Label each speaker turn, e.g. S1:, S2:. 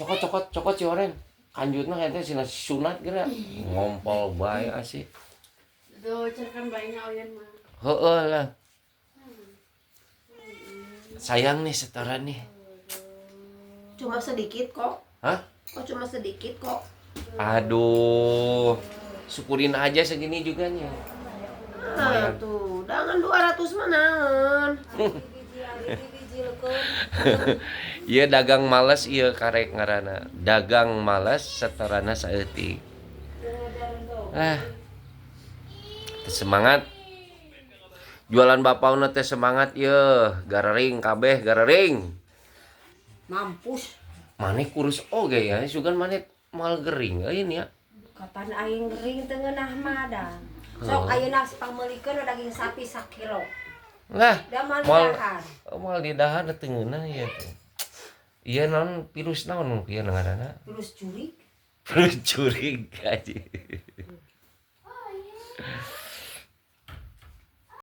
S1: cokot si Oren. Kanjutna eta sina sunat geura ngompol bae asih.
S2: Tuh, cerkan bayinya Oyen mah.
S1: Heeh lah. Sayang nih setoran nih.
S3: Cuma sedikit kok.
S1: Hah?
S3: Kok cuma sedikit kok.
S1: Aduh. Syukurin aja segini juga nih.
S3: Nah, tuh, dengan 200 menahan.
S1: Iya dagang males iya karek ngaranna. Dagang males setorana saeutik. Teu semangat. Jualan bapauna teh semangat yeuh. Garering kabeh garering.
S2: Mampus.
S1: Maneh kurus oge ya, sugan maneh mal gering euy nya.
S4: Kapan aing gering teu ngeunah mah dah. Sok ayeuna pameulikeun daging sapi 1 kilo.
S1: Nah,
S4: Da mal
S1: mal
S4: dahan.
S1: mal di dahan teu ngeunah ya. Iya naon virus naon ieu ngaranna?
S4: Terus curi.
S1: Virus curig aja.